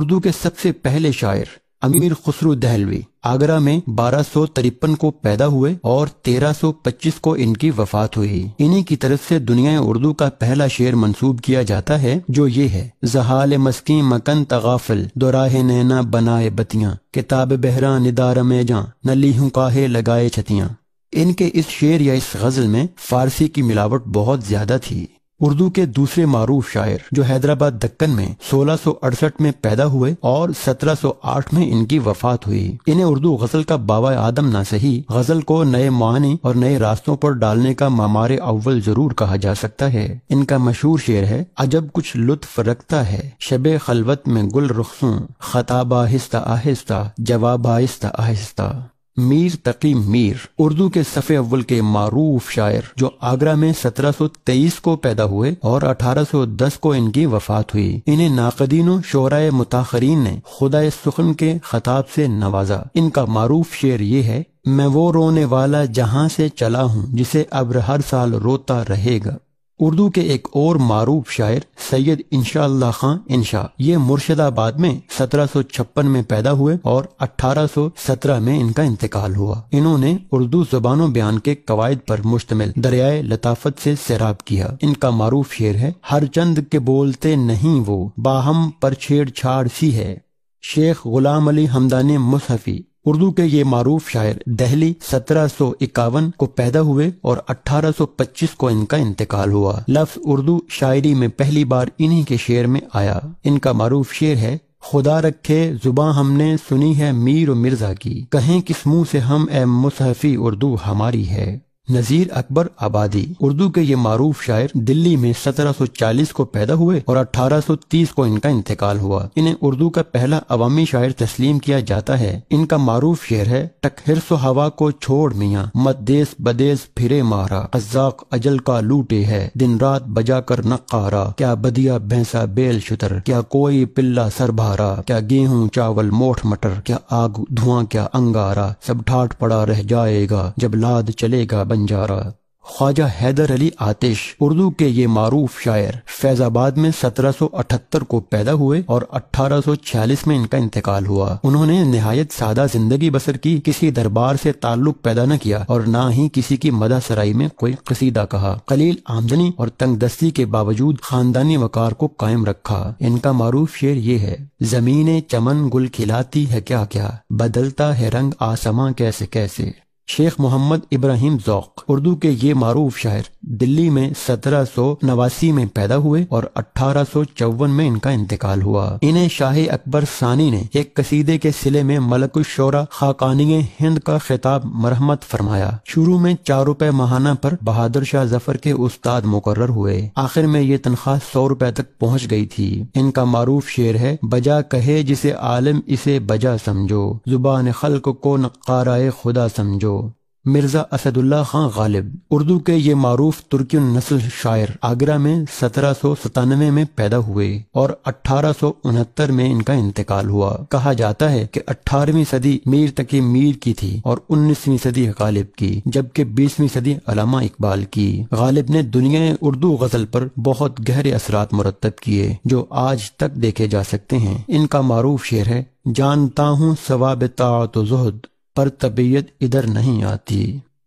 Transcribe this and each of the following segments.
اردو کے سب سے پہلے شاعر امیر خسرو دہلوی آگرہ میں 1253 کو پیدا ہوئے اور 1325 کو ان کی وفات ہوئی۔ انہی کی طرف سے دنیا اردو کا پہلا شعر منسوب کیا جاتا ہے جو یہ ہے: زحال مسکین مکن تغافل دوراہ نینا بنائے بتیاں، کتاب بہراں ندار میں جاں نہ لیہوں کاہے لگائے چھتیاں۔ ان کے اس شعر یا اس غزل میں فارسی کی ملاوٹ بہت زیادہ تھی۔ اردو کے دوسرے معروف شاعر جو حیدرآباد دکن میں 1668 میں پیدا ہوئے اور 1708 میں ان کی وفات ہوئی۔ انہیں اردو غزل کا بابا آدم نہ سہی، غزل کو نئے معنی اور نئے راستوں پر ڈالنے کا معمار اول ضرور کہا جا سکتا ہے۔ ان کا مشہور شعر ہے: عجب کچھ لطف رکھتا ہے شب خلوت میں گل رخصوں، خطاب آہستہ آہستہ جواب آہستہ آہستہ۔ میر تقی میر اردو کے صف اول کے معروف شاعر جو آگرہ میں 1723 کو پیدا ہوئے اور 1810 کو ان کی وفات ہوئی۔ انہیں ناقدین و شعراء متاخرین نے خدائے سخن کے خطاب سے نوازا۔ ان کا معروف شعر یہ ہے: میں وہ رونے والا جہاں سے چلا ہوں جسے ابر ہر سال روتا رہے گا۔ اردو کے ایک اور معروف شاعر سید انشاء اللہ خان انشا، یہ مرشد آباد میں 1756 میں پیدا ہوئے اور 1817 میں ان کا انتقال ہوا۔ انہوں نے اردو زبان و بیان کے قواعد پر مشتمل دریائے لطافت سے سیراب کیا۔ ان کا معروف شعر ہے: ہر چند کے بولتے نہیں وہ باہم پر چھیڑ چھاڑ سی ہے۔ شیخ غلام علی ہمدانی مصحفی اردو کے یہ معروف شاعر دہلی 1751 کو پیدا ہوئے اور 1825 کو ان کا انتقال ہوا۔ لفظ اردو شاعری میں پہلی بار انہی کے شعر میں آیا۔ ان کا معروف شعر ہے: خدا رکھے زباں ہم نے سنی ہے میر و مرزا کی، کہیں کس منہ سے ہم اے مصحفی اردو ہماری ہے۔ نذیر اکبر آبادی اردو کے یہ معروف شاعر دلی میں 1740 کو پیدا ہوئے اور 1830 کو ان کا انتقال ہوا۔ انہیں اردو کا پہلا عوامی شاعر تسلیم کیا جاتا ہے۔ ان کا معروف شعر ہے: ٹک حرص و ہوا کو چھوڑ میاں، مت دیس بدیس پھرے مارا، قزاق اجل کا لوٹے ہے، دن رات بجا کر نقارا، کیا بدیا بھینسا بیل شتر، کیا کوئی پلہ سر بھارا، کیا گیہوں چاول موٹھ مٹر، کیا آگ دھواں کیا انگارا، سب ٹھاٹ پڑا رہ جائے گا جب لاد چلے گا بنجارا۔ خواجہ حیدر علی آتش اردو کے یہ معروف شاعر فیض آباد میں 1778 کو پیدا ہوئے اور 1846 میں ان کا انتقال ہوا۔ انہوں نے نہایت سادہ زندگی بسر کی، کسی دربار سے تعلق پیدا نہ کیا اور نہ ہی کسی کی مدح سرائی میں کوئی قصیدہ کہا۔ قلیل آمدنی اور تنگ دستی کے باوجود خاندانی وقار کو قائم رکھا۔ ان کا معروف شعر یہ ہے: زمین چمن گل کھلاتی ہے کیا کیا، بدلتا ہے رنگ آسماں کیسے کیسے۔ شیخ محمد ابراہیم ذوق اردو کے یہ معروف شاعر دلی میں 1789 میں پیدا ہوئے اور 1854 میں ان کا انتقال ہوا۔ انہیں شاہ اکبر ثانی نے ایک قصیدے کے صلے میں ملک الشعراء خاقانی ہند کا خطاب مرحمت فرمایا۔ شروع میں 4 روپے ماہانہ پر بہادر شاہ ظفر کے استاد مقرر ہوئے، آخر میں یہ تنخواہ 100 روپے تک پہنچ گئی تھی۔ ان کا معروف شعر ہے: بجا کہے جسے عالم اسے بجا سمجھو، زبان خلق کو نقارائے خدا سمجھو۔ مرزا اسد اللہ خان غالب اردو کے یہ معروف ترکی النسل شاعر آگرہ میں 1797 میں پیدا ہوئے اور 1869 میں ان کا انتقال ہوا۔ کہا جاتا ہے کہ 18ویں صدی میر تقی میر کی تھی اور 19ویں صدی غالب کی، جبکہ 20ویں صدی علامہ اقبال کی۔ غالب نے دنیا اردو غزل پر بہت گہرے اثرات مرتب کیے جو آج تک دیکھے جا سکتے ہیں۔ ان کا معروف شعر ہے: جانتا ہوں ثواب طاعت و زہد پر طبیعت ادھر نہیں آتی۔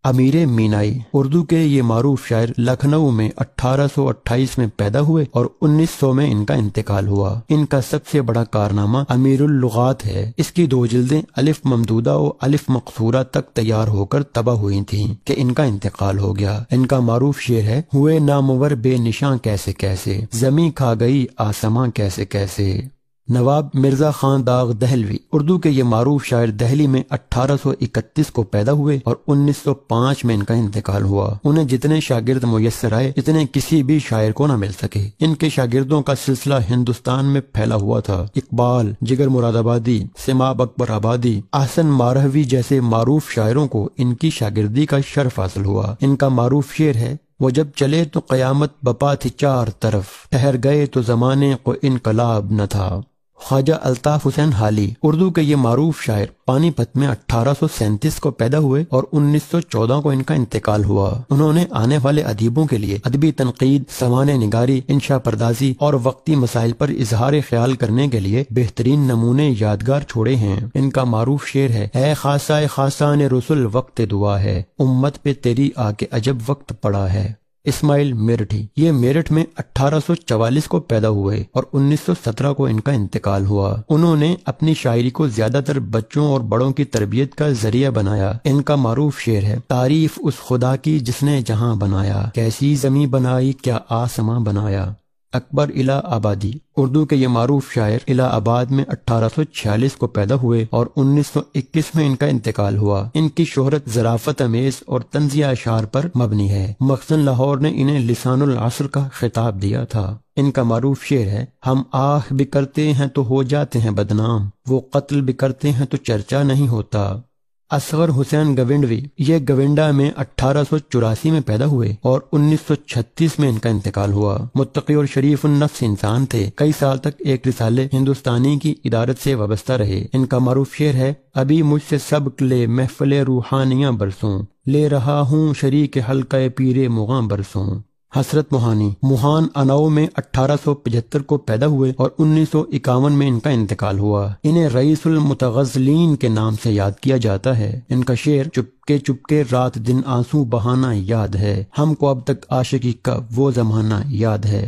امیر مینائی اردو کے یہ معروف شاعر لکھنؤ میں 1828 میں پیدا ہوئے اور 1900 میں ان کا انتقال ہوا۔ ان کا سب سے بڑا کارنامہ امیر اللغات ہے۔ اس کی 2 جلدیں الف ممدودہ و الف مقصورہ تک تیار ہو کر تباہ ہوئی تھیں کہ ان کا انتقال ہو گیا۔ ان کا معروف شعر ہے: ہوئے نامور بے نشاں کیسے کیسے، زمیں کھا گئی آسماں کیسے کیسے۔ نواب مرزا خان داغ دہلوی اردو کے یہ معروف شاعر دہلی میں 1831 کو پیدا ہوئے اور 1905 میں ان کا انتقال ہوا۔ انہیں جتنے شاگرد میسر آئے اتنے کسی بھی شاعر کو نہ مل سکے۔ ان کے شاگردوں کا سلسلہ ہندوستان میں پھیلا ہوا تھا۔ اقبال، جگر مراد آبادی، سماب اکبر آبادی، احسن مارہوی جیسے معروف شاعروں کو ان کی شاگردی کا شرف حاصل ہوا۔ ان کا معروف شعر ہے: وہ جب چلے تو قیامت بپا تھی 4 طرف، ٹھہر گئے تو زمانے کو انقلاب نہ تھا۔ خواجہ الطاف حسین حالی اردو کے یہ معروف شاعر پانی پت میں 1837 کو پیدا ہوئے اور 1914 کو ان کا انتقال ہوا۔ انہوں نے آنے والے ادیبوں کے لیے ادبی تنقید، سوانح نگاری، انشا پردازی اور وقتی مسائل پر اظہار خیال کرنے کے لیے بہترین نمونے یادگار چھوڑے ہیں۔ ان کا معروف شعر ہے: اے خاصائے خاصان رسول وقت دعا ہے، امت پہ تیری آ کے عجب وقت پڑا ہے۔ اسماعیل میرٹھی، یہ میرٹھ میں 1844 کو پیدا ہوئے اور 1917 کو ان کا انتقال ہوا۔ انہوں نے اپنی شاعری کو زیادہ تر بچوں اور بڑوں کی تربیت کا ذریعہ بنایا۔ ان کا معروف شعر ہے: تعریف اس خدا کی جس نے جہاں بنایا، کیسی زمیں بنائی کیا آسماں بنایا۔ اکبر الہ آبادی اردو کے یہ معروف شاعر الہ آباد میں 1846 کو پیدا ہوئے اور 1921 میں ان کا انتقال ہوا۔ ان کی شہرت ظرافت امیز اور طنزیہ اشعار پر مبنی ہے۔ مخزن لاہور نے انہیں لسان العصر کا خطاب دیا تھا۔ ان کا معروف شعر ہے: ہم آہ بھی کرتے ہیں تو ہو جاتے ہیں بدنام، وہ قتل بھی کرتے ہیں تو چرچا نہیں ہوتا۔ اصغر حسین گونڈوی، یہ گونڈا میں 1884 میں پیدا ہوئے اور 1936 میں ان کا انتقال ہوا۔ متقی اور شریف النفس انسان تھے۔ کئی سال تک ایک رسالے ہندوستانی کی ادارت سے وابستہ رہے۔ ان کا معروف شعر ہے: ابھی مجھ سے سبق لے محفل روحانیاں برسوں، لے رہا ہوں شریک حلقہ پیر مغاں برسوں۔ حسرت موہانی، موہان اناؤ میں 1875 کو پیدا ہوئے اور 1951 میں ان کا انتقال ہوا۔ انہیں رئیس المتغزلین کے نام سے یاد کیا جاتا ہے۔ ان کا شعر: چپکے چپکے رات دن آنسو بہانا یاد ہے، ہم کو اب تک عاشقی کا وہ زمانہ یاد ہے۔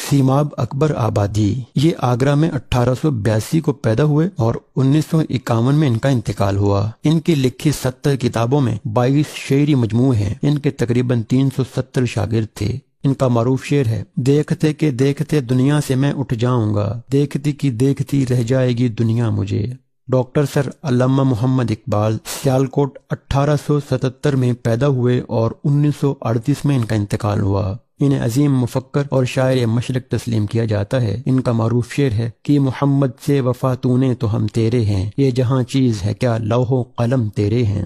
سیماب اکبر آبادی، یہ آگرہ میں 1882 کو پیدا ہوئے اور 1951 میں ان کا انتقال ہوا۔ ان کی لکھی 70 کتابوں میں 22 شعری مجموعے ہیں۔ ان کے تقریباً 370 شاگرد تھے۔ ان کا معروف شعر ہے: دیکھتے کہ دیکھتے دنیا سے میں اٹھ جاؤں گا، دیکھتی کی دیکھتی رہ جائے گی دنیا مجھے۔ ڈاکٹر سر علامہ محمد اقبال، سیالکوٹ 1877 میں پیدا ہوئے اور 1938 میں ان کا انتقال ہوا۔ انہیں عظیم مفکر اور شاعر مشرق تسلیم کیا جاتا ہے۔ ان کا معروف شعر ہے کہ محمد سے وفا تو نے تو ہم تیرے ہیں، یہ جہاں چیز ہے کیا لوح و قلم تیرے ہیں۔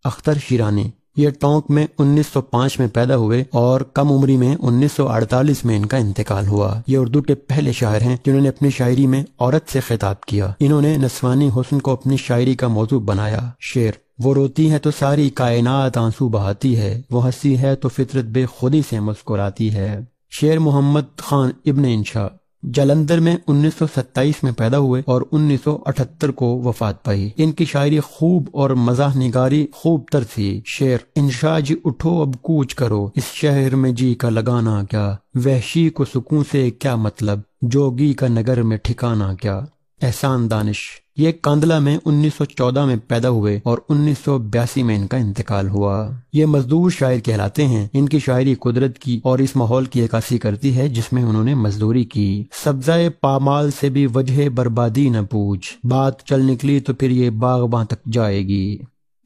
اختر شیرانی، یہ ٹونک میں 1905 میں پیدا ہوئے اور کم عمری میں 1948 میں ان کا انتقال ہوا۔ یہ اردو کے پہلے شاعر ہیں جنہوں نے اپنی شاعری میں عورت سے خطاب کیا۔ انہوں نے نسوانی حسن کو اپنی شاعری کا موضوع بنایا۔ شعر: وہ روتی ہے تو ساری کائنات آنسو بہاتی ہے، وہ ہنسی ہے تو فطرت بے خودی سے مسکراتی ہے۔ شعر محمد خان ابن انشا، جلندھر میں 1927 میں پیدا ہوئے اور 1978 کو وفات پائی۔ ان کی شاعری خوب اور مزاح نگاری خوب تر تھی۔ شعر: انشا جی اٹھو اب کوچ کرو، اس شہر میں جی کا لگانا کیا، وحشی کو سکون سے کیا مطلب، جوگی کا نگر میں ٹھکانا کیا۔ احسان دانش، یہ کاندلہ میں 1914 میں پیدا ہوئے اور 1982 میں ان کا انتقال ہوا۔ یہ مزدور شاعر کہلاتے ہیں۔ ان کی شاعری قدرت کی اور اس ماحول کی عکاسی کرتی ہے جس میں انہوں نے مزدوری کی۔ سبزہ پامال سے بھی وجہ بربادی نہ پوچھ، بات چل نکلی تو پھر یہ باغباں تک جائے گی۔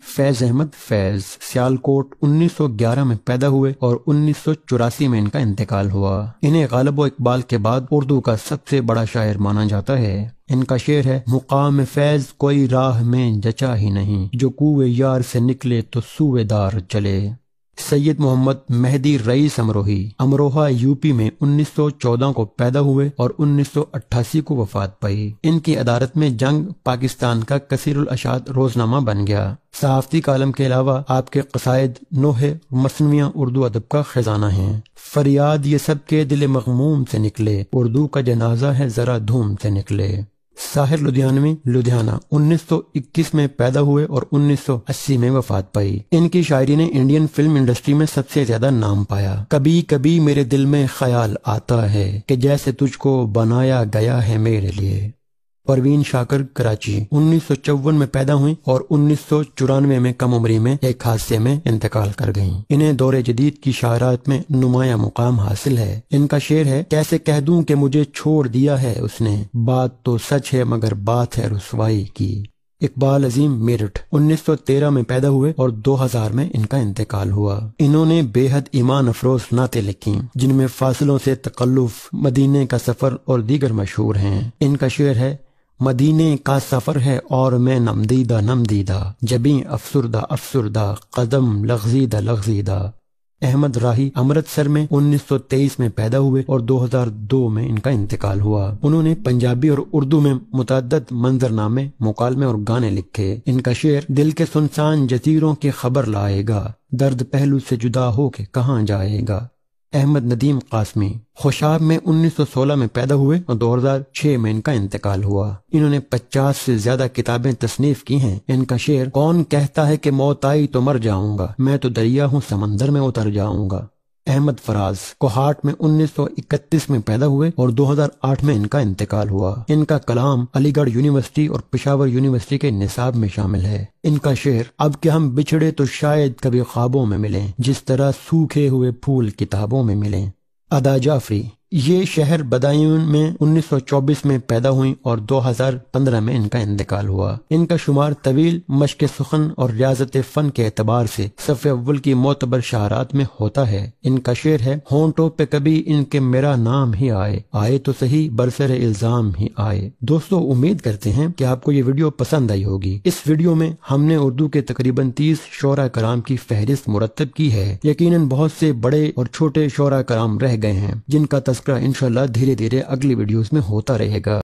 فیض احمد فیض، سیالکوٹ 1911 میں پیدا ہوئے اور 1984 میں ان کا انتقال ہوا۔ انہیں غالب و اقبال کے بعد اردو کا سب سے بڑا شاعر مانا جاتا ہے۔ ان کا شعر ہے: مقام فیض کوئی راہ میں جچا ہی نہیں، جو کوئے یار سے نکلے تو سوئے دار چلے۔ سید محمد مہدی رئیس امروہی، امروہہ یوپی میں 1914 کو پیدا ہوئے اور 1988 کو وفات پائی۔ ان کی ادارت میں جنگ پاکستان کا کثیر الاشاعت روزنامہ بن گیا۔ صحافتی کالم کے علاوہ آپ کے قصائد، نوحے، مثنویاں اردو ادب کا خزانہ ہیں۔ فریاد یہ سب کے دل مغموم سے نکلے، اردو کا جنازہ ہے ذرا دھوم سے نکلے۔ ساحر لدھیانوی، لدھیانہ 1921 میں پیدا ہوئے اور 1980 میں وفات پائی۔ ان کی شاعری نے انڈین فلم انڈسٹری میں سب سے زیادہ نام پایا۔ کبھی کبھی میرے دل میں خیال آتا ہے کہ جیسے تجھ کو بنایا گیا ہے میرے لیے۔ پروین شاکر، کراچی 1954 میں پیدا ہوئیں اور 1994 میں کم عمری میں ایک حادثے میں انتقال کر گئیں۔ انہیں دور جدید کی شاعرات میں نمایاں مقام حاصل ہے۔ ان کا شعر ہے: کیسے کہہ دوں کہ مجھے چھوڑ دیا ہے اس نے، بات تو سچ ہے مگر بات ہے رسوائی کی۔ اقبال عظیم، میرٹھ 1913 میں پیدا ہوئے اور 2000 میں ان کا انتقال ہوا۔ انہوں نے بے حد ایمان افروز نعتیں لکھیں جن میں فاصلوں سے تکلف، مدینے کا سفر اور دیگر مشہور ہیں۔ ان کا شعر ہے: مدینے کا سفر ہے اور میں نمدیدہ نمدیدہ، جبیں افسردہ افسردہ، قدم لغزیدہ لغزیدہ۔ احمد راہی امرتسر میں 1923 میں پیدا ہوئے اور 2002 میں ان کا انتقال ہوا۔ انہوں نے پنجابی اور اردو میں متعدد منظرنامے، مکالمے اور گانے لکھے۔ ان کا شعر دل کے سنسان جزیروں کی خبر لائے گا، درد پہلو سے جدا ہو کے کہاں جائے گا۔ احمد ندیم قاسمی خوشاب میں 1916 میں پیدا ہوئے اور 2006 میں ان کا انتقال ہوا۔ انہوں نے 50 سے زیادہ کتابیں تصنیف کی ہیں۔ ان کا شعر کون کہتا ہے کہ موت آئی تو مر جاؤں گا، میں تو دریا ہوں سمندر میں اتر جاؤں گا۔ احمد فراز کوہاٹ میں 1931 میں پیدا ہوئے اور 2008 میں ان کا انتقال ہوا۔ ان کا کلام علی گڑھ یونیورسٹی اور پشاور یونیورسٹی کے نصاب میں شامل ہے۔ ان کا شعر اب کہ ہم بچھڑے تو شاید کبھی خوابوں میں ملیں، جس طرح سوکھے ہوئے پھول کتابوں میں ملیں۔ ادا جعفری یہ شہر بدایون میں 1924 میں پیدا ہوئیں اور 2015 میں ان کا انتقال ہوا۔ ان کا شمار طویل مشق سخن اور ریاضت فن کے اعتبار سے صف اول کی معتبر شاعرات میں ہوتا ہے۔ ان کا شعر ہے ہونٹوں پہ کبھی ان کے میرا نام ہی آئے، آئے تو صحیح برسر الزام ہی آئے۔ دوستو امید کرتے ہیں کہ آپ کو یہ ویڈیو پسند آئی ہوگی۔ اس ویڈیو میں ہم نے اردو کے تقریباً 30 شعراء کرام کی فہرست مرتب کی ہے۔ یقیناً بہت سے بڑے اور چھوٹے شعراء کرام رہ گئے ہیں جن کا تذکرہ انشاءاللہ دھیرے دھیرے اگلی ویڈیوز میں ہوتا رہے گا۔